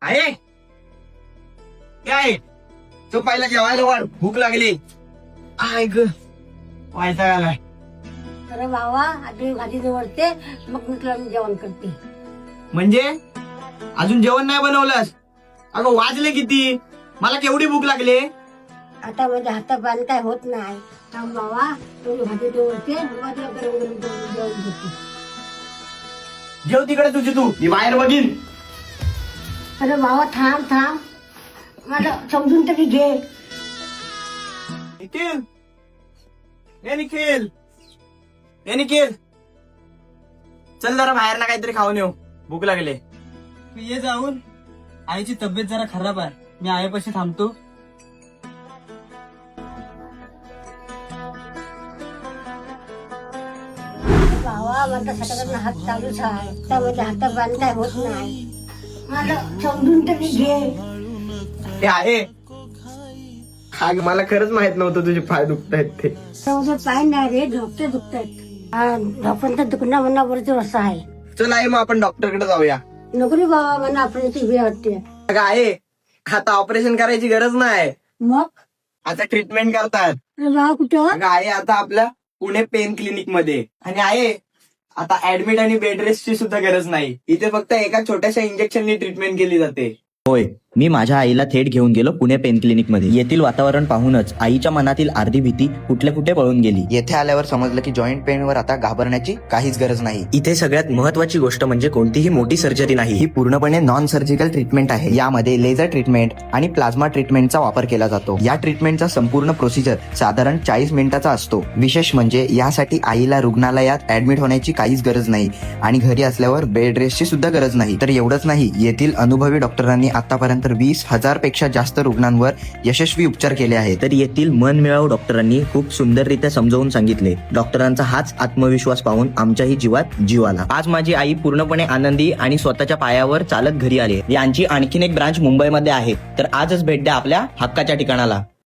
आहे काय तो पहिला जेवायला वाढ, भूक लागली. आय ग व्हायचा आलाय. अरे बाबा आधी भाजी निवडते मग मी तुला जेवण करते. म्हणजे अजून जेवण नाही बनवलंस? अगं वाजले किती, मला केवढी भूक लागली. आता माझ्या हातापायला काय होत नाही. थांब बाबा तुझी भाजी निवडते मग तुला गरम गरम जेवण देते. जेव तिकडे तुझी तू, मी बाहेर बघीन. अरे बाबा थांब थांब मला समजून तरी घे. निखिल, ए निखिल, ए निखिल, चल जरा बाहेर ना काहीतरी खाऊन येऊ, भूक लागले. तू ये जाऊन. आईची तब्येत जरा खराब आहे, मी आईपाशी थांबतो. बाबा माझा सटाकडनं हात चालूच आहे. तर माझ्या हातापायला काय होत नाही. मला समजून तरी घे. ते आहे अगं मला खरंच माहित नव्हतं तुझे पाय दुखतायत ते. माझं पाय नाही रे, झोपते दुखतात. झोपण तर दुखणं मनावरती असं आहे. चल आहे मग आपण डॉक्टरकडे जाऊया. नको रे बाबा मला आपल्याची भीती वाटते. अगं आहे आता ऑपरेशन करायची गरज नाही, मग आता ट्रीटमेंट करतात. अरे बाबा कुठं? अगं आहे आता आपल्या पुणे पेन क्लिनिक मध्ये. आणि आहे आता ऍडमिट आणि बेड रेस्टची सुद्धा गरज नाही. इथे फक्त एका छोट्याशा इंजेक्शननी ट्रीटमेंट केली जाते. होय, मी माझ्या आईला थेट घेऊन गेलो पुणे पेन क्लिनिक मध्ये. येथील वातावरण पाहूनच आईच्या मनातील अर्धी भीती कुठल्या कुठे पळून गेली. येथे आल्यावर समजलं की जॉईंट पेनवर आता घाबरण्याची काहीच गरज नाही. इथे सगळ्यात महत्वाची गोष्ट म्हणजे कोणतीही मोठी सर्जरी नाही. ही पूर्णपणे नॉन सर्जिकल ट्रीटमेंट आहे. यामध्ये लेझर ट्रीटमेंट आणि प्लाझ्मा ट्रीटमेंटचा वापर केला जातो. या ट्रीटमेंटचा संपूर्ण प्रोसिजर साधारण 40 मिनिटाचा असतो. विशेष म्हणजे यासाठी आईला रुग्णालयात ऍडमिट होण्याची काहीच गरज नाही आणि घरी असल्यावर बेड रेस्टची सुद्धा गरज नाही. तर एवढंच नाही, येथील अनुभवी डॉक्टरांनी आतापर्यंत 20,000 पेक्षा जास्त रुग्णांवर यशस्वी उपचार केले आहेत. तर येथील मनमिळावू डॉक्टरांनी खूप सुंदररित्या समजावून सांगितले. डॉक्टरांचा हाच आत्मविश्वास पाहून आमच्याही जीवात जीव आला. आज माझी आई पूर्णपणे आनंदी आणि स्वतःच्या पायावर चालत घरी आली. यांची आणखीन एक ब्रांच मुंबईमध्ये आहे. तर आजच भेट द्या आपल्या हक्काच्या ठिकाणाला.